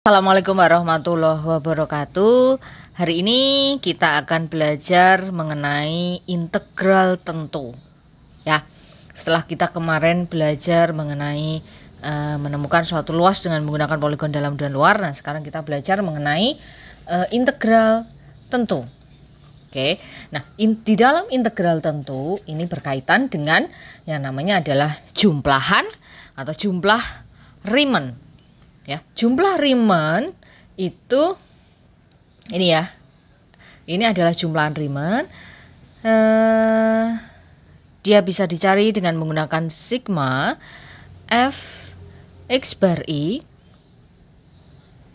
Assalamualaikum warahmatullahi wabarakatuh. Hari ini kita akan belajar mengenai integral tentu. Ya, setelah kita kemarin belajar mengenai menemukan suatu luas dengan menggunakan poligon dalam dan luar. Nah, sekarang kita belajar mengenai integral tentu. Oke, nah di dalam integral tentu ini berkaitan dengan yang namanya adalah jumlahan atau jumlah Riemann. Ya, jumlah Riemann itu ini ya, ini adalah jumlahan Riemann. Dia bisa dicari dengan menggunakan sigma f x bar i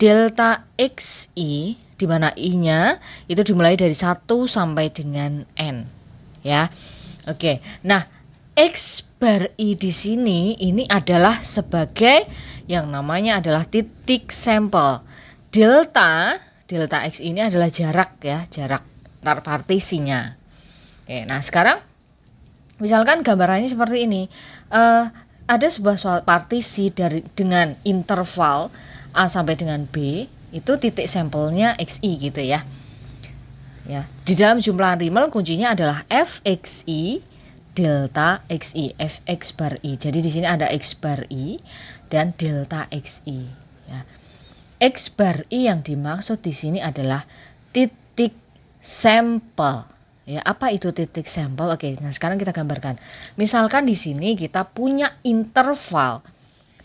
delta xi, di mana i-nya itu dimulai dari 1 sampai dengan n. Ya, oke. Nah, x bar i di sini ini adalah sebagai yang namanya adalah titik sampel. Delta x ini adalah jarak ya, jarak antar partisinya. Oke, nah sekarang misalkan gambarannya seperti ini. Ada sebuah partisi dengan interval A sampai dengan B, itu titik sampelnya xi gitu ya. Ya, di dalam jumlahan Riemann kuncinya adalah fxi delta xi, fx bar i. Jadi di sini ada x bar i dan delta xi. Ya. X bar i yang dimaksud di sini adalah titik sampel. Ya, apa itu titik sampel? Oke, nah sekarang kita gambarkan. Misalkan di sini kita punya interval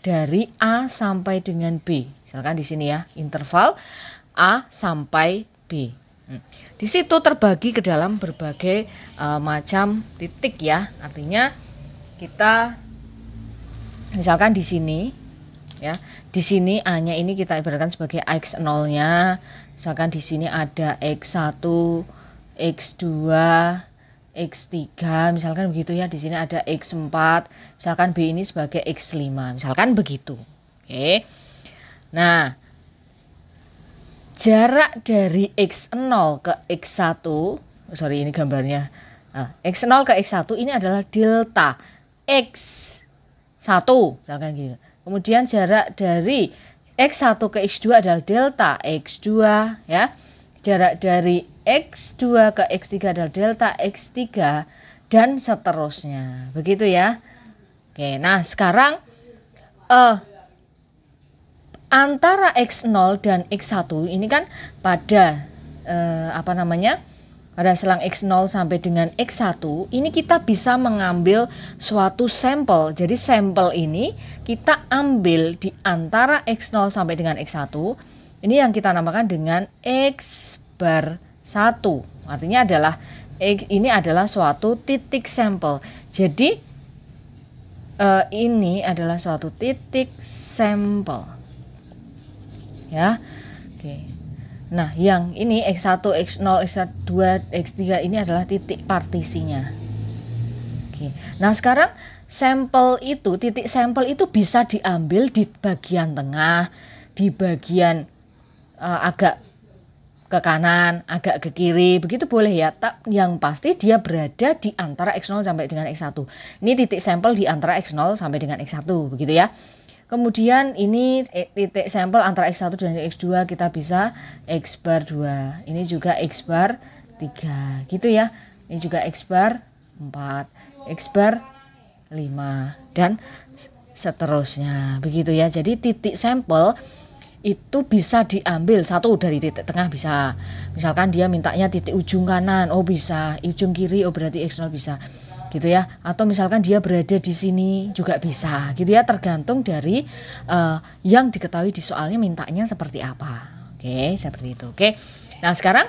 dari A sampai dengan B. Misalkan di sini ya, interval A sampai B. Di situ terbagi ke dalam berbagai macam titik ya. Artinya kita misalkan di sini ya, di sini A-nya ini kita ibaratkan sebagai x0-nya. Misalkan di sini ada x1, x2, x3, misalkan begitu ya. Di sini ada x4, misalkan B ini sebagai x5, misalkan begitu. Oke. Nah, jarak dari x0 ke x1, sorry ini gambarnya. X0 ke x1 ini adalah delta x1, misalkan gitu. Kemudian jarak dari x1 ke x2 adalah delta x2 ya. Jarak dari x2 ke x3 adalah delta x3 dan seterusnya. Begitu ya. Oke, nah sekarang antara x0 dan x1 ini kan pada pada selang x0 sampai dengan x1 ini kita bisa mengambil suatu sampel. Jadi sampel ini kita ambil di antara x0 sampai dengan x1. Ini yang kita namakan dengan x bar 1. Artinya adalah ini adalah suatu titik sampel. Jadi ini adalah suatu titik sampel. Ya. Oke. Nah, yang ini x1, x0, x2, x3 ini adalah titik partisinya. Oke. Nah, sekarang sampel itu, titik sampel itu bisa diambil di bagian tengah, di bagian agak ke kanan, agak ke kiri, begitu boleh ya. Yang pasti dia berada di antara x0 sampai dengan x1. Ini titik sampel di antara x0 sampai dengan x1, begitu ya. Kemudian ini titik sampel antara x1 dan x2 kita bisa x bar 2. Ini juga x bar 3 gitu ya. Ini juga x bar 4, x bar 5 dan seterusnya. Begitu ya. Jadi titik sampel itu bisa diambil satu dari titik tengah bisa. Misalkan dia mintanya titik ujung kanan, oh bisa. Ujung kiri, oh berarti x0 bisa. Gitu ya, atau misalkan dia berada di sini juga bisa gitu ya, tergantung dari yang diketahui di soalnya mintanya seperti apa. Oke, seperti itu. Oke, nah sekarang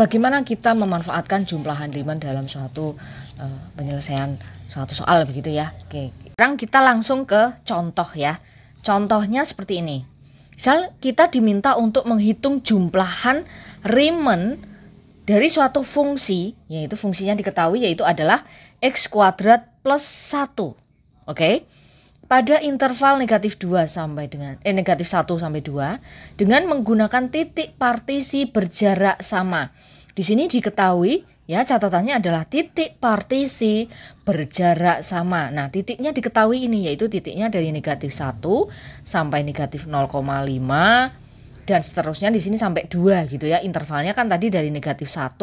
bagaimana kita memanfaatkan jumlahan Riemann dalam suatu penyelesaian suatu soal begitu ya. Oke, sekarang kita langsung ke contoh ya. Contohnya seperti ini. Misal kita diminta untuk menghitung jumlahan Riemann dari suatu fungsi, yaitu fungsinya diketahui yaitu adalah x kuadrat plus 1. Oke. Pada interval negatif 2 sampai dengan negatif 1 sampai 2 dengan menggunakan titik partisi berjarak sama. Di sini diketahui Ya, catatannya adalah titik partisi berjarak sama. Nah, titiknya diketahui ini, yaitu titiknya dari negatif 1 sampai negatif 0,5 dan seterusnya di sini sampai 2 gitu ya. Intervalnya kan tadi dari negatif 1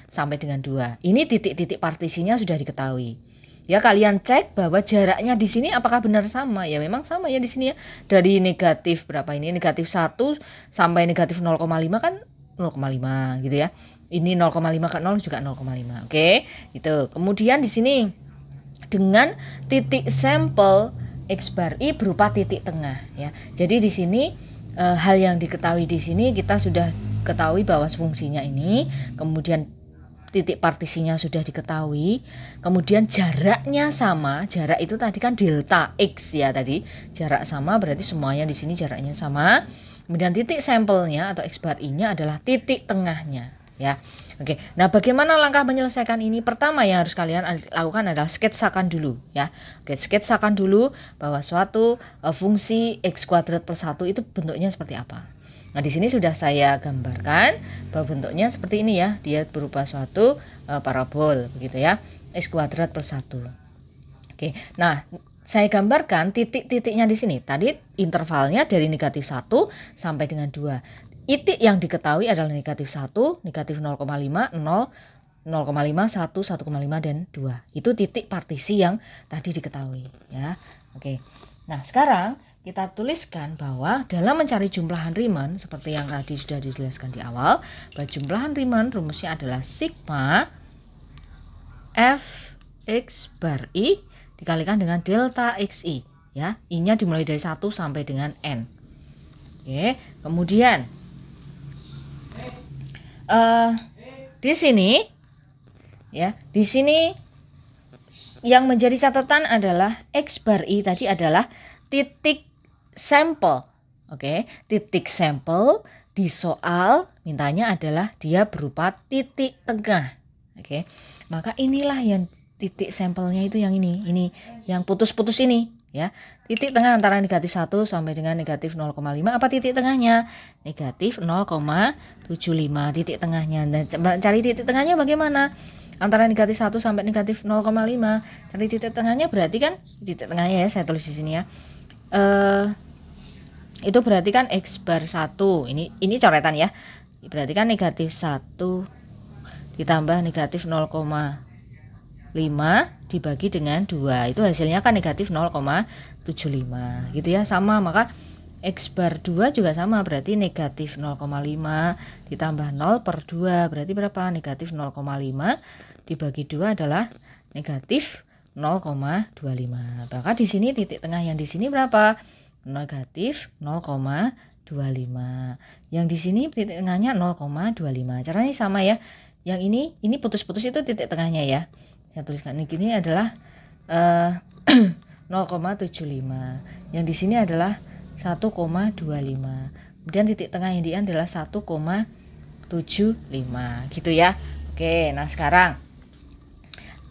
sampai dengan 2. Ini titik-titik partisinya sudah diketahui. Ya, kalian cek bahwa jaraknya di sini apakah benar sama. Ya, memang sama ya di sini ya. Dari negatif berapa ini? Negatif 1 sampai negatif 0,5 kan 0,5 gitu ya. Ini 0,5 ke 0 juga 0,5. Oke, itu. Kemudian di sini dengan titik sampel X bar I berupa titik tengah ya. Jadi di sini hal yang diketahui di sini kita sudah ketahui bahwa fungsinya ini, kemudian titik partisinya sudah diketahui, kemudian jaraknya sama. Jarak itu tadi kan delta X ya tadi. Jarak sama berarti semuanya di sini jaraknya sama. Kemudian titik sampelnya atau X bar I-nya adalah titik tengahnya ya. Oke. Nah, bagaimana langkah menyelesaikan ini? Pertama yang harus kalian lakukan adalah sketsakan dulu ya. Oke, sketsakan dulu bahwa suatu fungsi X kuadrat per 1 itu bentuknya seperti apa. Nah, di sini sudah saya gambarkan bahwa bentuknya seperti ini ya. Dia berupa suatu parabol begitu ya. X kuadrat per 1. Oke. Nah, saya gambarkan titik-titiknya di sini. Tadi intervalnya dari negatif 1 sampai dengan 2. Titik yang diketahui adalah negatif 1, negatif 0,5, 0, 0,5, 1, 1,5, dan 2. Itu titik partisi yang tadi diketahui ya. Oke. Nah, sekarang kita tuliskan bahwa dalam mencari jumlahan Riemann seperti yang tadi sudah dijelaskan di awal, bahwa jumlahan Riemann rumusnya adalah sigma f x bar I dikalikan dengan delta xi ya. I-nya dimulai dari 1 sampai dengan n. Oke, kemudian di sini ya, di sini yang menjadi catatan adalah X bar I tadi adalah titik sampel. Oke, titik sampel di soal mintanya adalah dia berupa titik tengah. Oke, maka inilah yang titik sampelnya itu yang ini yang putus-putus ini ya. Titik tengah antara negatif 1 sampai dengan negatif 0,5. Apa titik tengahnya? Negatif 0,75 titik tengahnya. Dan cari titik tengahnya bagaimana? Antara negatif 1 sampai negatif 0,5. Cari titik tengahnya berarti kan titik tengahnya ya, saya tulis di sini ya. Itu berarti kan X bar 1. Ini coretan ya. Berarti kan negatif 1 ditambah negatif 0,5 dibagi dengan 2. Itu hasilnya kan negatif 0,75 gitu ya. Sama, maka X bar 2 juga sama, berarti negatif 0,5 ditambah 0 per 2 berarti berapa? Negatif 0,5 dibagi 2 adalah negatif 0,25. Maka di sini titik tengah yang di sini berapa? Negatif 0,25. Yang di sini titik tengahnya 0,25. Caranya sama ya. Yang ini putus-putus itu titik tengahnya ya. Saya tuliskan ini adalah 0,75. Yang di sini adalah 1,25. Kemudian titik tengah yang di adalah 1,75 gitu ya. Oke, nah sekarang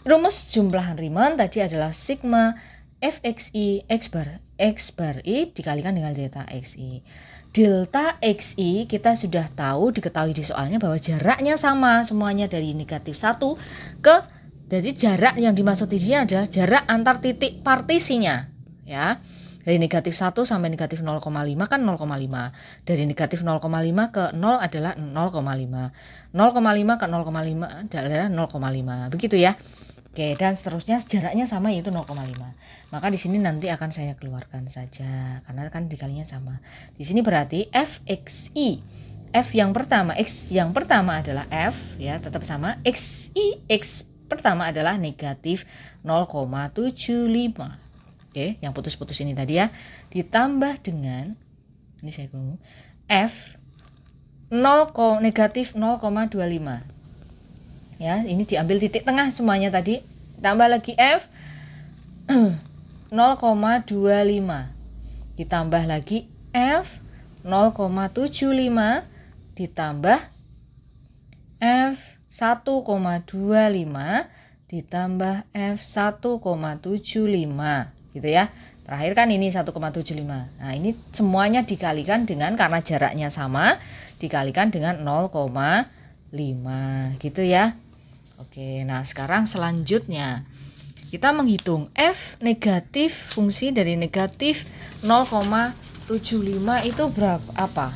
rumus jumlahan Riemann tadi adalah sigma fxi x bar I dikalikan dengan delta xi. Delta xi kita sudah tahu, diketahui di soalnya bahwa jaraknya sama semuanya dari negatif 1 ke, jadi jarak yang dimaksud di sini adalah jarak antar titik partisinya ya. Dari negatif 1 sampai negatif 0,5 kan 0,5. Dari negatif 0,5 ke 0 adalah 0,5. 0,5 ke 0,5 adalah 0,5. Begitu ya. Oke, dan seterusnya jaraknya sama yaitu 0,5. Maka di sini nanti akan saya keluarkan saja karena kan dikalinya sama. Di sini berarti fxi. F yang pertama, X yang pertama adalah F ya, tetap sama. Xi X pertama adalah negatif 0,75. Oke, yang putus-putus ini tadi ya, ditambah dengan ini saya ngomong F negatif 0,25 ya, ini diambil titik tengah semuanya tadi, tambah lagi F 0,25 ditambah lagi F 0,75 ditambah F 1,25 ditambah F 1,75 gitu ya. Terakhir kan ini 1,75. Nah, ini semuanya dikalikan dengan, karena jaraknya sama, dikalikan dengan 0,5 gitu ya. Oke, nah sekarang selanjutnya kita menghitung f negatif fungsi dari negatif 0,75 itu apa?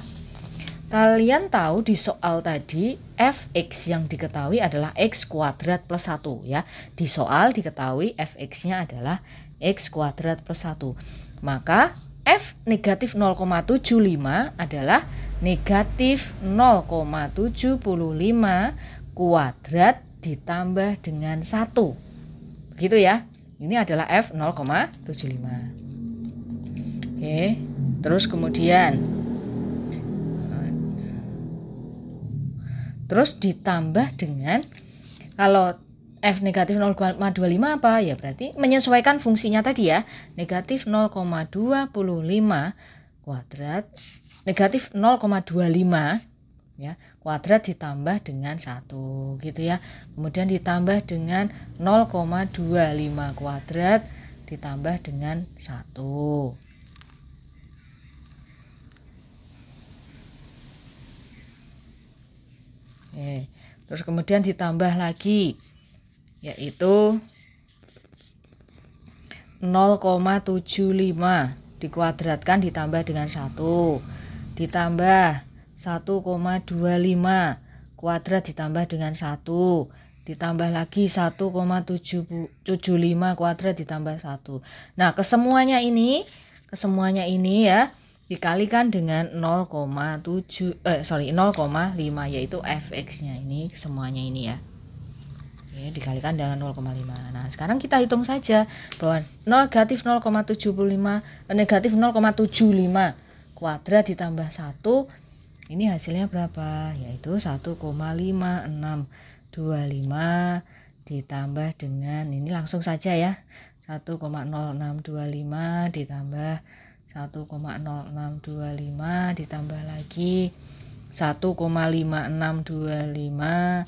Kalian tahu di soal tadi fx yang diketahui adalah x kuadrat plus 1 ya. Di soal diketahui fx-nya adalah x kuadrat plus 1. Maka f negatif 0,75 adalah negatif 0,75 kuadrat ditambah dengan 1. Begitu ya. Ini adalah f 0,75. Oke, terus kemudian ditambah dengan, kalau f negatif 0,25 apa? Ya berarti menyesuaikan fungsinya tadi ya. Negatif 0,25 kuadrat, negatif 0,25 ya, kuadrat ditambah dengan 1 gitu ya. Kemudian ditambah dengan 0,25 kuadrat ditambah dengan 1. Oke, terus kemudian ditambah lagi, yaitu 0,75 dikuadratkan ditambah dengan 1, ditambah 1,25 kuadrat ditambah dengan 1, ditambah lagi 1,75 kuadrat ditambah 1. Nah, kesemuanya ini ya dikalikan dengan 0,5 yaitu fx-nya ini, semuanya ini ya. Oke, dikalikan dengan 0,5. Nah, sekarang kita hitung saja bahwa negatif 0,75 kuadrat ditambah 1 ini hasilnya berapa? Yaitu 1,5625 ditambah dengan, ini langsung saja ya, 1,0625 ditambah 1,0625 ditambah lagi 1,5625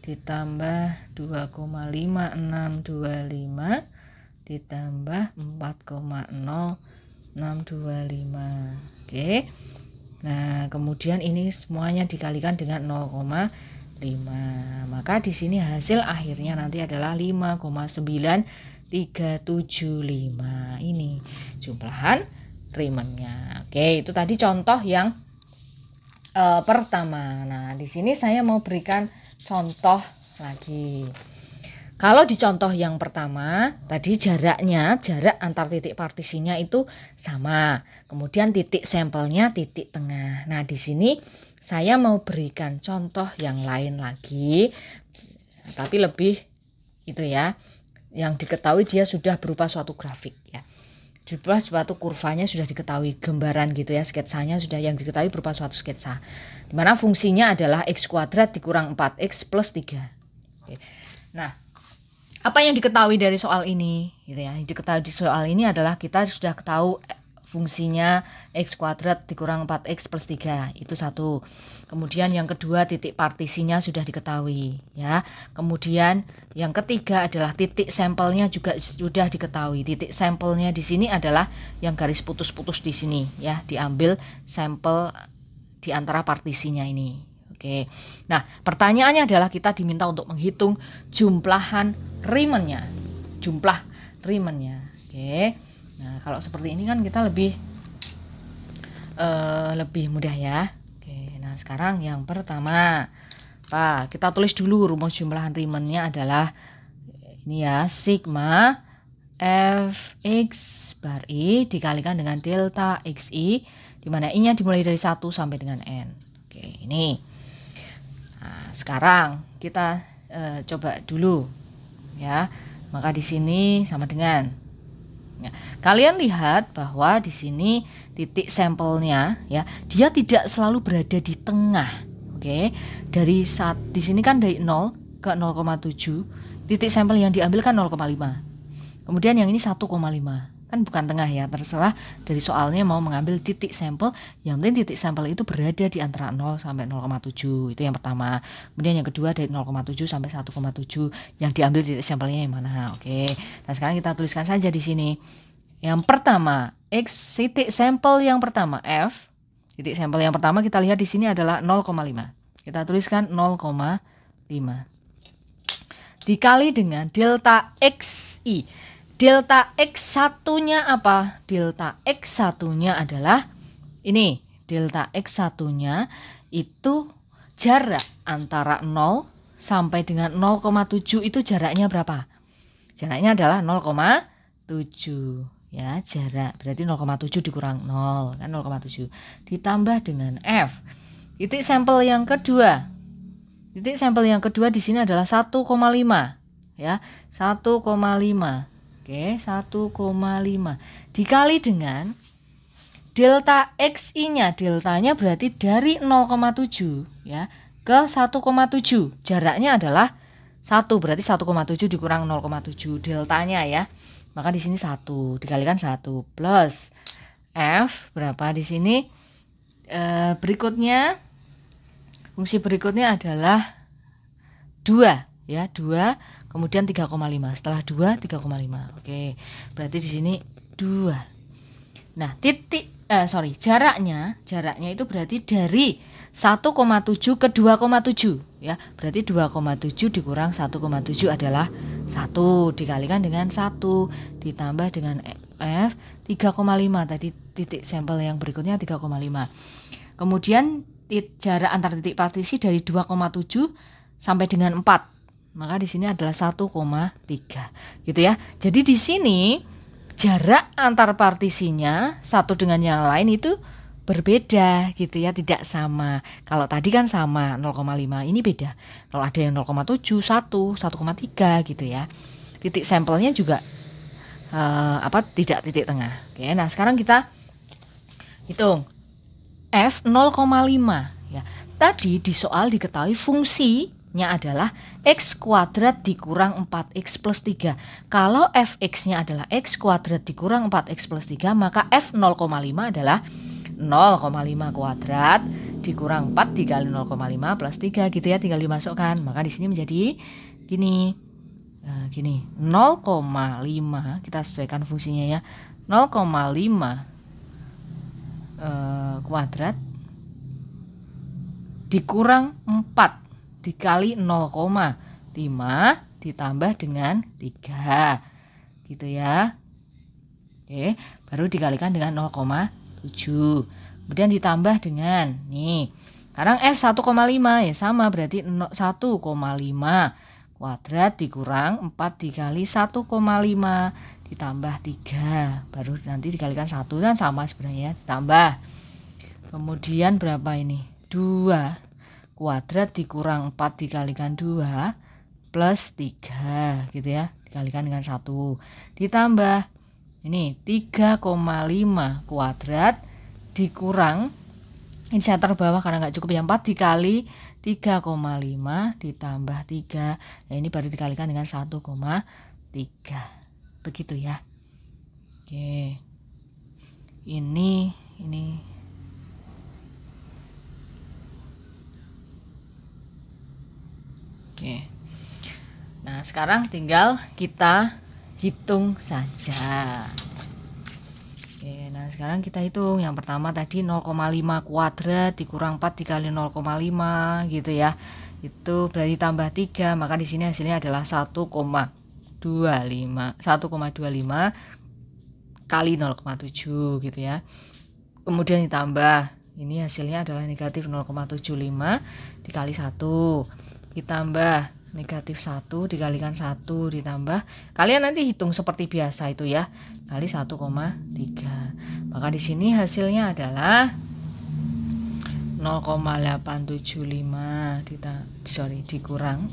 ditambah 2,5625 ditambah 4,0625. Oke. Nah, kemudian ini semuanya dikalikan dengan 0,5. Maka di sini hasil akhirnya nanti adalah 5,9375. Ini jumlahan Riemannnya. Oke, itu tadi contoh yang pertama. Nah, di sini saya mau berikan contoh lagi. Kalau di contoh yang pertama, tadi jarak antar titik partisinya itu sama. Kemudian titik sampelnya titik tengah. Nah, di sini saya mau berikan contoh yang lain lagi. Tapi lebih itu ya, yang diketahui dia sudah berupa suatu grafik ya. Juga suatu kurvanya sudah diketahui, gambaran gitu ya, sketsanya sudah yang diketahui berupa suatu sketsa. Dimana fungsinya adalah x kuadrat dikurang 4x plus 3. Oke. Nah, apa yang diketahui dari soal ini? Gitu ya. Yang diketahui di soal ini adalah kita sudah tahu fungsinya x kuadrat dikurang 4x plus 3. Itu satu. Kemudian yang kedua, titik partisinya sudah diketahui ya. Kemudian yang ketiga adalah titik sampelnya juga sudah diketahui. Titik sampelnya di sini adalah yang garis putus-putus di sini ya, diambil sampel di antara partisinya ini. Oke. Nah, pertanyaannya adalah kita diminta untuk menghitung jumlahan Riemannnya. Jumlah Riemannnya. Oke. Nah, kalau seperti ini kan kita lebih mudah ya. Oke. Nah, sekarang yang pertama, kita tulis dulu rumus jumlahan Riemannnya adalah ini ya, sigma fx bar i dikalikan dengan delta xi, di mana i-nya dimulai dari 1 sampai dengan n. Oke, ini. Nah, sekarang kita coba dulu ya. Maka di sini sama dengan ya, kalian lihat bahwa di sini titik sampelnya ya, dia tidak selalu berada di tengah. Oke. Di sini kan dari 0 ke 0,7, titik sampel yang diambil kan 0,5. Kemudian yang ini 1,5. Kan bukan tengah ya, terserah dari soalnya mau mengambil titik sampel, yang penting titik sampel itu berada di antara 0 sampai 0,7. Itu yang pertama. Kemudian yang kedua dari 0,7 sampai 1,7, yang diambil titik sampelnya yang mana. Oke. Nah, sekarang kita tuliskan saja di sini. Yang pertama, titik sampel yang pertama f. Titik sampel yang pertama kita lihat di sini adalah 0,5. Kita tuliskan 0,5. dikali dengan delta XI. Delta X1-nya apa? Delta X1-nya adalah ini. Delta X1-nya itu jarak antara 0 sampai dengan 0,7 itu jaraknya berapa? Jaraknya adalah 0,7 ya, jarak berarti 0,7 dikurang 0 kan 0,7 ditambah dengan F. Titik sampel yang kedua. Titik sampel yang kedua di sini adalah 1,5 ya, 1,5. Oke, 1,5 dikali dengan delta XI-nya. Deltanya berarti dari 0,7 ya ke 1,7. Jaraknya adalah 1, berarti 1,7 dikurang 0,7 deltanya ya. Maka di sini 1 dikalikan 1 plus F berapa di sini? Berikutnya fungsi berikutnya adalah 2 ya, 2 kemudian 3,5. Setelah 2 3,5. Oke. Berarti di sini 2. Nah, jaraknya itu berarti dari 1,7 ke 2,7 ya. Berarti 2,7 dikurang 1,7 adalah 1 dikalikan dengan 1 ditambah dengan F 3,5. Tadi titik sampel yang berikutnya 3,5. Kemudian jarak antar titik partisi dari 2,7 sampai dengan 4. Maka di sini adalah 1,3 gitu ya. Jadi di sini jarak antar partisinya satu dengan yang lain itu berbeda gitu ya, tidak sama. Kalau tadi kan sama 0,5, ini beda. Kalau ada yang 0,7, 1, 1,3 gitu ya. Titik sampelnya juga tidak titik tengah. Oke, nah sekarang kita hitung F 0,5 ya. Tadi di soal diketahui fungsinya adalah X kuadrat dikurang 4X plus 3. Kalau Fx-nya adalah X kuadrat dikurang 4X plus 3, maka F 0,5 adalah 0,5 kuadrat dikurang 4 dikali 0,5 plus 3 gitu ya, tinggal dimasukkan. Maka di sini menjadi gini. Nah, gini, 0,5 kita sesuaikan fungsinya ya. 0,5 kuadrat dikurang 4 dikali 0,5 ditambah dengan 3 gitu ya. Oke, baru dikalikan dengan 0,7 kemudian ditambah dengan nih, sekarang F 1,5 ya sama, berarti 1,5 kuadrat dikurang 4 dikali 1,5 ditambah 3 baru nanti dikalikan 1 kan sama sebenarnya, ditambah kemudian berapa ini 2 kuadrat dikurang 4 dikalikan 2 plus 3 gitu ya, dikalikan dengan 1 ditambah ini 3,5 kuadrat dikurang, ini saya taruh bawah karena nggak cukup ya, 4 dikali 3,5 ditambah 3, nah ini baru dikalikan dengan 1,3 begitu ya. Oke, ini oke. Nah sekarang tinggal kita hitung saja. Oke, nah sekarang kita hitung. Yang pertama tadi 0,5 kuadrat dikurang 4 dikali 0,5 gitu ya. Itu berarti tambah 3, maka di sini hasilnya adalah 1,25 kali 0,7 gitu ya. Kemudian ditambah, ini hasilnya adalah negatif 0,75 dikali 1 ditambah negatif 1 dikalikan 1 ditambah, kalian nanti hitung seperti biasa itu ya, kali 1,3. Maka di sini hasilnya adalah 0,875 dikurang,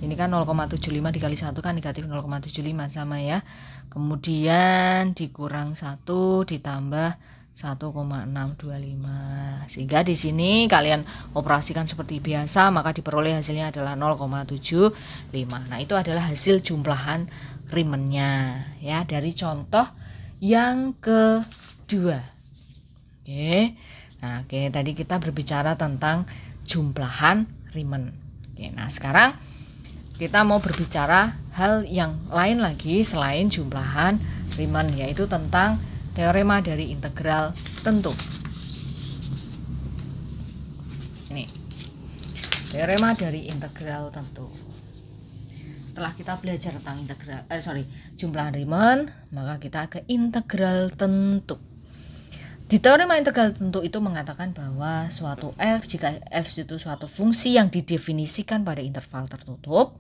ini kan 0,75 dikali 1 kan negatif 0,75 sama ya, kemudian dikurang 1 ditambah 1,625, sehingga di sini kalian operasikan seperti biasa, maka diperoleh hasilnya adalah 0,75. Nah itu adalah hasil jumlahan Riemannnya ya dari contoh yang kedua. Oke. Nah, tadi kita berbicara tentang jumlahan Riemann. Oke, nah sekarang kita mau berbicara hal yang lain lagi selain jumlahan Riemann, yaitu tentang teorema dari integral tentu. Ini teorema dari integral tentu. setelah kita belajar tentang jumlah Riemann, maka kita ke integral tentu. Di teorema integral tentu itu mengatakan bahwa suatu f, jika f itu suatu fungsi yang didefinisikan pada interval tertutup,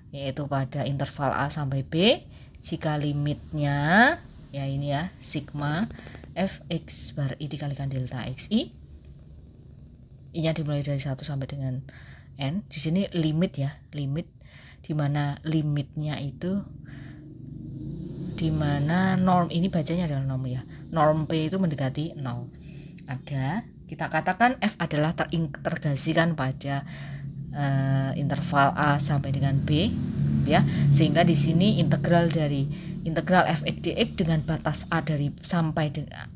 yaitu pada interval a sampai b, jika limitnya ya ini ya sigma fx bar i dikalikan delta xi, i-nya dimulai dari 1 sampai dengan n. Di sini limit ya, limit dimana limitnya itu dimana norm ini bacanya adalah norm ya, norm p itu mendekati 0. Ada, kita katakan f adalah terintegrasikan pada interval a sampai dengan b ya, sehingga di sini integral dari integral fx dx dengan batas a dari sampai dengan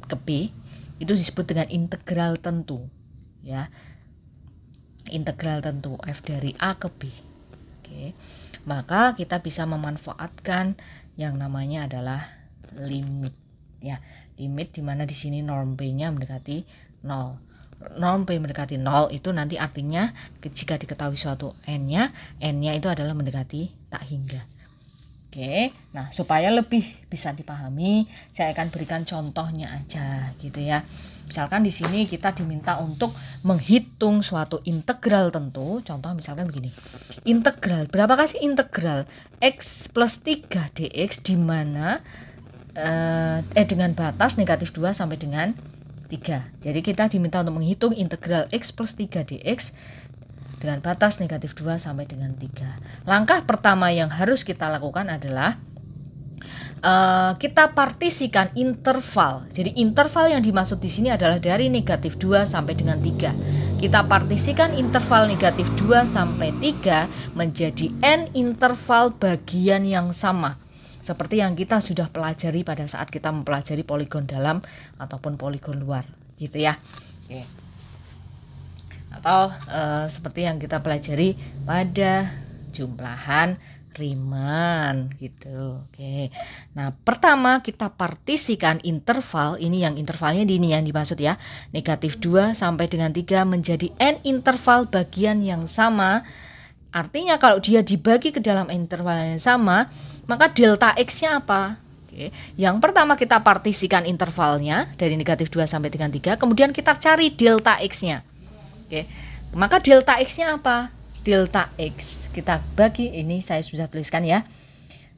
ke b itu disebut dengan integral tentu ya, integral tentu f dari a ke b. Oke, maka kita bisa memanfaatkan yang namanya adalah limit ya, limit dimana di sini norm p-nya mendekati 0. Norm p mendekati 0 itu nanti artinya jika diketahui suatu n-nya itu adalah mendekati tak hingga. Oke, nah supaya lebih bisa dipahami, saya akan berikan contohnya aja gitu ya. Misalkan di sini kita diminta untuk menghitung suatu integral tentu. Contoh misalkan begini. Integral, berapakah sih integral x plus 3 dx di mana dengan batas negatif 2 sampai dengan 3. Jadi kita diminta untuk menghitung integral x plus 3 dx dengan batas negatif 2 sampai dengan 3. Langkah pertama yang harus kita lakukan adalah kita partisikan interval. Jadi interval yang dimaksud di sini adalah dari negatif 2 sampai dengan 3. Kita partisikan interval negatif 2 sampai 3 menjadi n interval bagian yang sama, seperti yang kita sudah pelajari pada saat kita mempelajari poligon dalam ataupun poligon luar gitu ya. Oke. Atau seperti yang kita pelajari pada jumlahan Riemann gitu. Oke. Nah, pertama kita partisikan interval, ini yang intervalnya di ini yang dimaksud ya. Negatif 2 sampai dengan 3 menjadi n interval bagian yang sama. Artinya kalau dia dibagi ke dalam interval yang sama, maka delta x-nya apa? Oke. Yang pertama kita partisikan intervalnya dari negatif 2 sampai dengan 3, kemudian kita cari delta x-nya. Oke. Maka delta x-nya apa? Delta x kita bagi, ini saya sudah tuliskan ya.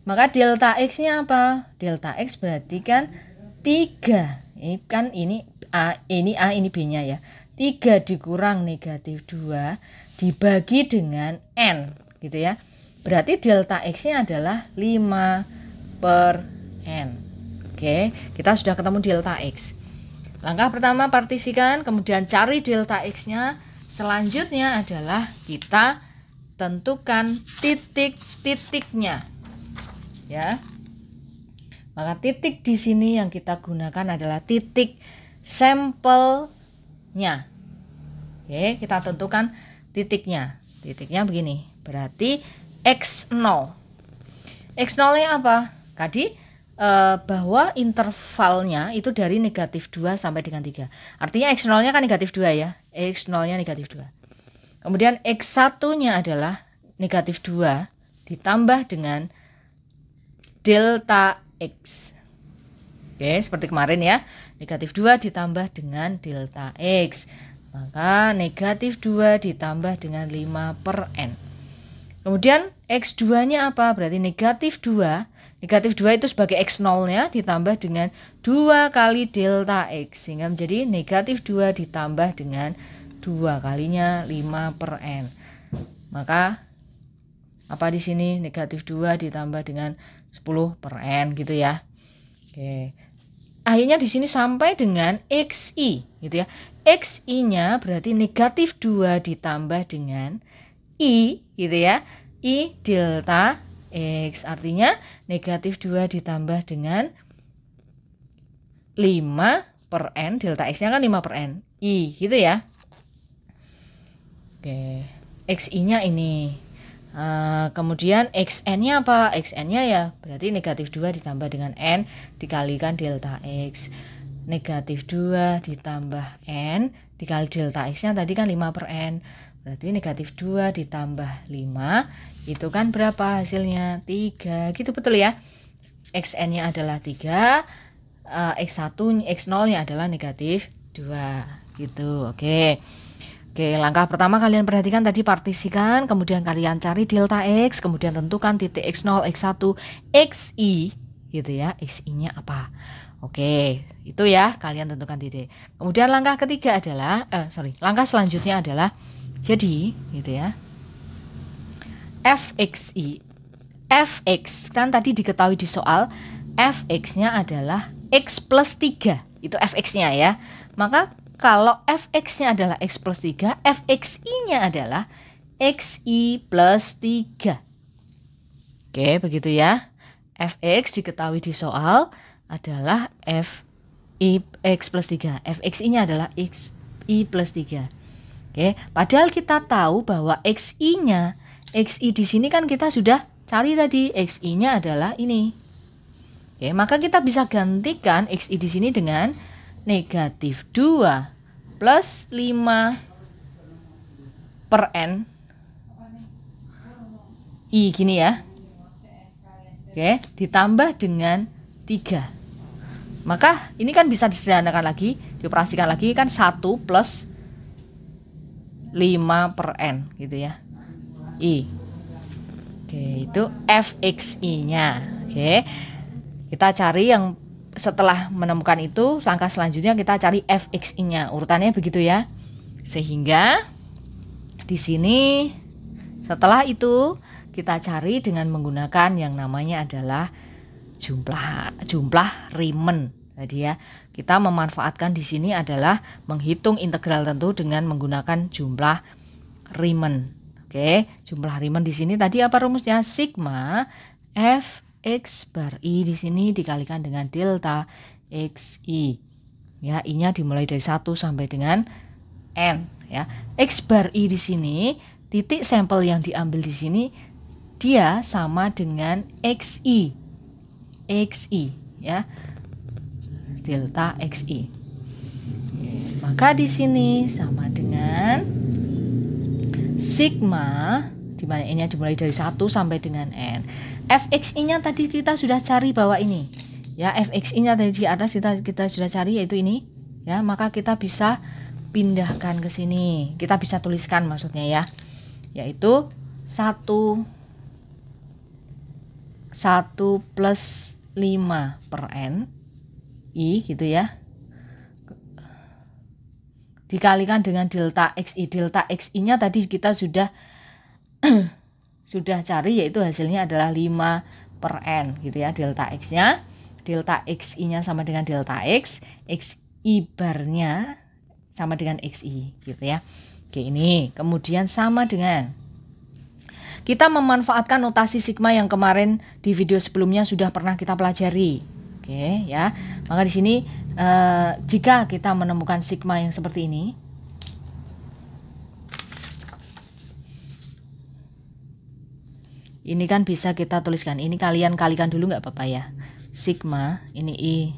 Maka delta x-nya apa? Delta x berarti kan 3. Ini kan ini a, ini b-nya ya. 3 dikurang negatif 2 dibagi dengan n gitu ya. Berarti delta x-nya adalah 5 per n. Oke, kita sudah ketemu delta x. Langkah pertama partisikan, kemudian cari delta x-nya. Selanjutnya adalah kita tentukan titik-titiknya. Ya. Maka titik di sini yang kita gunakan adalah titik sampelnya. Oke, kita tentukan titiknya. Titiknya begini. Berarti x0. X0-nya apa? Tadi bahwa intervalnya itu dari negatif 2 sampai dengan 3. Artinya x0-nya kan negatif 2 ya. X0-nya negatif 2. Kemudian x1-nya adalah negatif 2 ditambah dengan delta x. Oke, seperti kemarin ya. Negatif 2 ditambah dengan delta x. Maka negatif 2 ditambah dengan 5 per n. Kemudian x2-nya apa? Berarti negatif 2. Negatif 2 itu sebagai x0-nya ditambah dengan 2 kali delta x. Sehingga menjadi negatif 2 ditambah dengan 2 kalinya 5 per n. Maka apa di sini? Negatif 2 ditambah dengan 10 per n gitu ya. Oke. Akhirnya di sini sampai dengan xi gitu ya. Xi-nya berarti negatif 2 ditambah dengan i gitu ya. I delta x, artinya negatif 2 ditambah dengan 5 per n, delta x-nya kan 5 per n, i gitu ya. Oke, xi-nya ini. Kemudian xn-nya apa? Xn-nya ya berarti negatif 2 ditambah dengan n dikalikan delta x. Negatif 2 ditambah n dikali delta x-nya tadi kan 5 per n. Berarti negatif 2 ditambah 5 itu kan berapa hasilnya? 3 gitu, betul ya? Xn-nya adalah 3, X1, X0-nya adalah negatif 2 gitu. Oke, langkah pertama kalian perhatikan tadi partisikan, kemudian kalian cari delta X, kemudian tentukan titik X0, X1, Xi gitu ya. Xi-nya apa? Oke, itu ya, kalian tentukan titik. Kemudian langkah ketiga adalah langkah selanjutnya adalah jadi gitu ya, fx kan tadi diketahui di soal, fx-nya adalah x plus 3, itu fx-nya ya. Maka kalau fx-nya adalah x plus 3, fxi-nya adalah xi plus 3. Oke, begitu ya. Fx diketahui di soal adalah x plus 3, fxi-nya adalah xi plus 3. Oke, padahal kita tahu bahwa xi di sini kan kita sudah cari tadi, xi-nya adalah ini. Oke, maka kita bisa gantikan xi di sini dengan negatif 2 plus 5 per n i gini ya. Oke, ditambah dengan 3. Maka ini kan bisa disederhanakan lagi, dioperasikan lagi kan 1 plus 5 per n gitu ya, I. Oke, itu fxi-nya. Oke, kita cari yang setelah menemukan itu, langkah selanjutnya kita cari fxi-nya, urutannya begitu ya. Sehingga di sini setelah itu kita cari dengan menggunakan yang namanya adalah jumlah Riemann tadi ya. Kita memanfaatkan di sini adalah menghitung integral tentu dengan menggunakan jumlah Riemann. Oke, jumlah Riemann di sini tadi apa rumusnya? Sigma fx bar i di sini dikalikan dengan delta xi. Ya, i-nya dimulai dari 1 sampai dengan n ya. X bar i di sini titik sampel yang diambil di sini dia sama dengan xi ya, delta xi. Maka di sini sama dengan sigma, di mana n-nya dimulai dari 1 sampai dengan n. fxi-nya tadi kita sudah cari bahwa ini ya, fxi-nya tadi di atas kita sudah cari yaitu ini ya, maka kita bisa pindahkan ke sini. Kita bisa tuliskan maksudnya ya, yaitu 1 plus 5 per n i gitu ya, dikalikan dengan delta xi. Delta xi-nya tadi kita sudah cari, yaitu hasilnya adalah 5 per n gitu ya. Delta x-nya, delta xi-nya sama dengan delta x, xi barnya sama dengan xi gitu ya. Oke, ini kemudian sama dengan kita memanfaatkan notasi sigma yang kemarin di video sebelumnya sudah pernah kita pelajari. Oke ya, maka di sini jika kita menemukan sigma yang seperti ini, ini kan bisa kita tuliskan, ini kalian kalikan dulu nggak apa-apa ya. Sigma ini i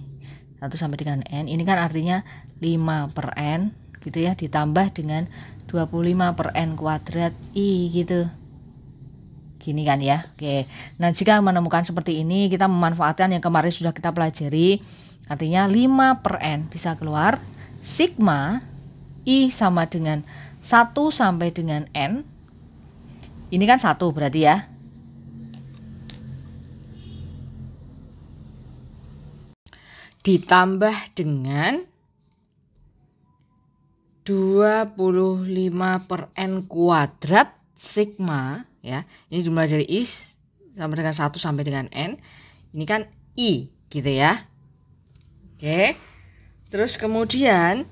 1 sampai dengan n, ini kan artinya 5 per n gitu ya, ditambah dengan 25 per n kuadrat i gitu. Gini kan ya. Oke. Nah, jika menemukan seperti ini, kita memanfaatkan yang kemarin sudah kita pelajari. Artinya 5 per n bisa keluar sigma i sama dengan 1 sampai dengan n. Ini kan 1 berarti ya. Ditambah dengan 25 per n kuadrat sigma ya, ini dimulai dari i sama dengan 1 sampai dengan n, ini kan i gitu ya. Oke, terus kemudian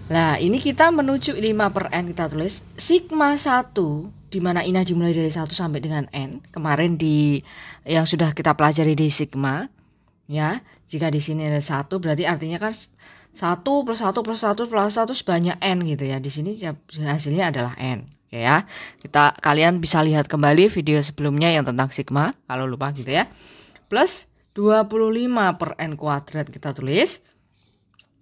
nah ini kita menuju 5 per n, kita tulis sigma 1 dimana i-nya dimulai dari 1 sampai dengan n, kemarin di yang sudah kita pelajari di sigma ya. Jika di sini ada 1 berarti artinya kan 1 plus 1 plus 1 plus 1 sebanyak n gitu ya. Di sini hasilnya adalah n. Oke ya, kalian bisa lihat kembali video sebelumnya yang tentang sigma kalau lupa gitu ya. Plus 25 per n kuadrat kita tulis.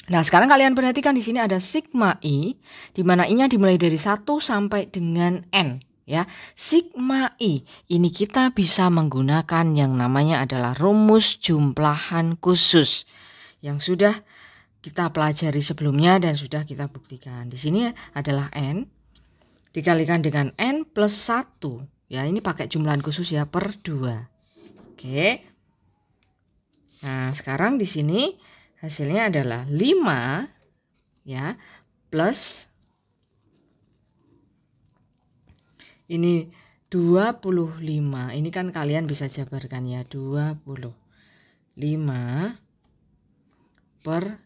Nah, sekarang kalian perhatikan di sini ada sigma I, di mana I-nya dimulai dari 1 sampai dengan N. Ya, sigma I ini kita bisa menggunakan yang namanya adalah rumus jumlahan khusus yang sudah kita pelajari sebelumnya dan sudah kita buktikan. Di sini adalah N dikalikan dengan N plus 1. Ya, ini pakai jumlahan khusus ya, per 2. Oke. Nah, sekarang di sini hasilnya adalah 5 ya plus ini 25. Ini kan kalian bisa jabarkan ya, 25 per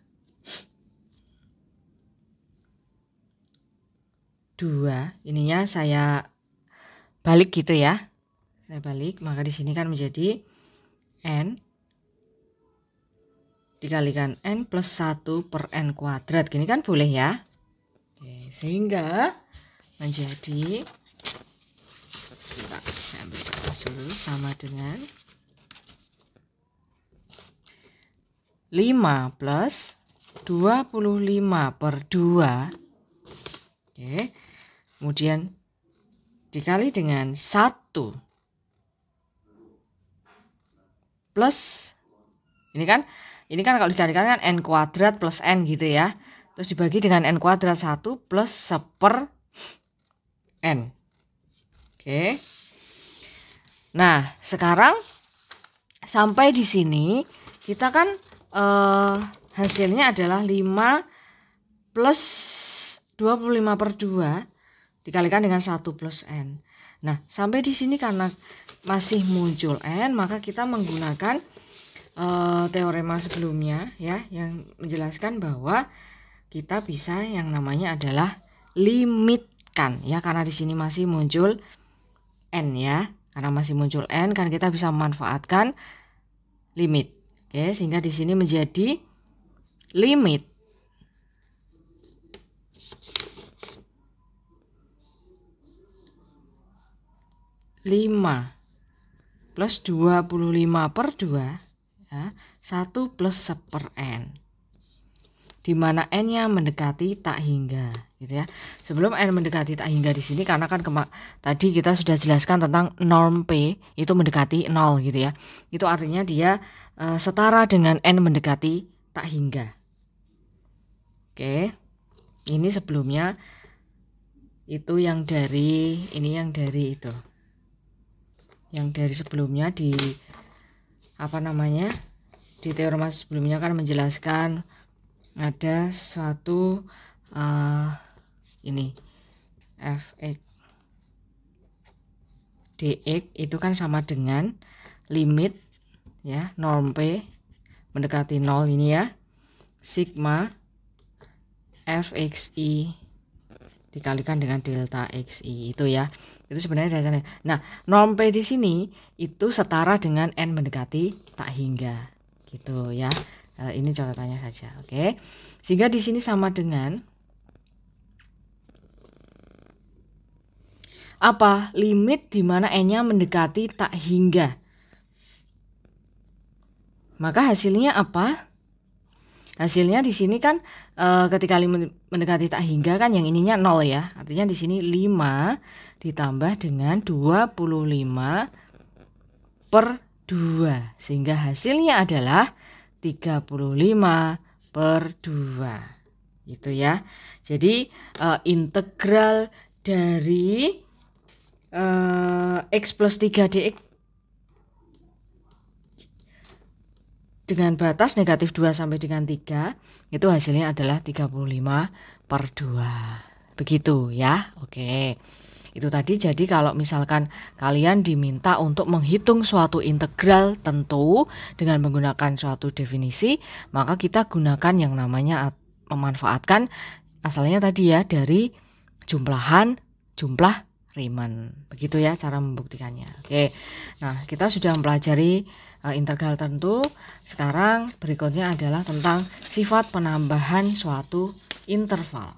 2. Ininya saya balik gitu ya. Saya balik, maka di sini kan menjadi N dikalikan N plus 1 per N kuadrat. Gini kan boleh ya. Oke, sehingga menjadi, saya ambil kertas dulu, sama dengan 5 plus 25 per 2. Oke, kemudian dikali dengan 1 plus, ini kan kalau dikalikan kan N kuadrat plus N gitu ya. Terus dibagi dengan N kuadrat 1 plus 1/n. Oke. Nah, sekarang sampai di sini kita kan hasilnya adalah 5 plus 25 per 2 dikalikan dengan 1 plus N. Nah, sampai di sini karena masih muncul N, maka kita menggunakan teorema sebelumnya ya, yang menjelaskan bahwa kita bisa yang namanya adalah limitkan ya, karena di sini masih muncul N ya. Karena masih muncul N kan kita bisa memanfaatkan limit. Oke, sehingga di sini menjadi limit lima plus 25 per 2 ya, 1 plus 1/n, di mana N-nya mendekati tak hingga gitu ya. Sebelum N mendekati tak hingga di sini karena kan tadi kita sudah jelaskan tentang norm P itu mendekati 0 gitu ya. Itu artinya dia setara dengan N mendekati tak hingga. Oke. Ini sebelumnya itu yang dari itu. Yang dari sebelumnya di di teorema sebelumnya kan menjelaskan ada suatu ini fx dx itu kan sama dengan limit ya, norm P mendekati 0 ini ya, sigma fxi dikalikan dengan delta xi itu ya. Itu sebenarnya dasarnya. Nah, norm P di sini itu setara dengan N mendekati tak hingga. Gitu ya. Ini catatannya saja, oke. Sehingga di sini sama dengan apa? Limit di mana N-nya mendekati tak hingga. Maka hasilnya apa? Hasilnya di sini kan ketika mendekati tak hingga kan yang ininya 0 ya. Artinya di sini 5 ditambah dengan 25 per 2. Sehingga hasilnya adalah 35 per 2. Gitu ya. Jadi integral dari X plus 3 dx dengan batas negatif 2 sampai dengan 3 itu hasilnya adalah 35 per 2. Begitu ya. Oke. Itu tadi, jadi kalau misalkan kalian diminta untuk menghitung suatu integral tentu dengan menggunakan suatu definisi, maka kita gunakan yang namanya memanfaatkan asalnya tadi ya dari jumlahan jumlah Riemann. Begitu ya cara membuktikannya. Oke. Nah, kita sudah mempelajari integral tentu. Sekarang berikutnya adalah tentang sifat penambahan suatu interval.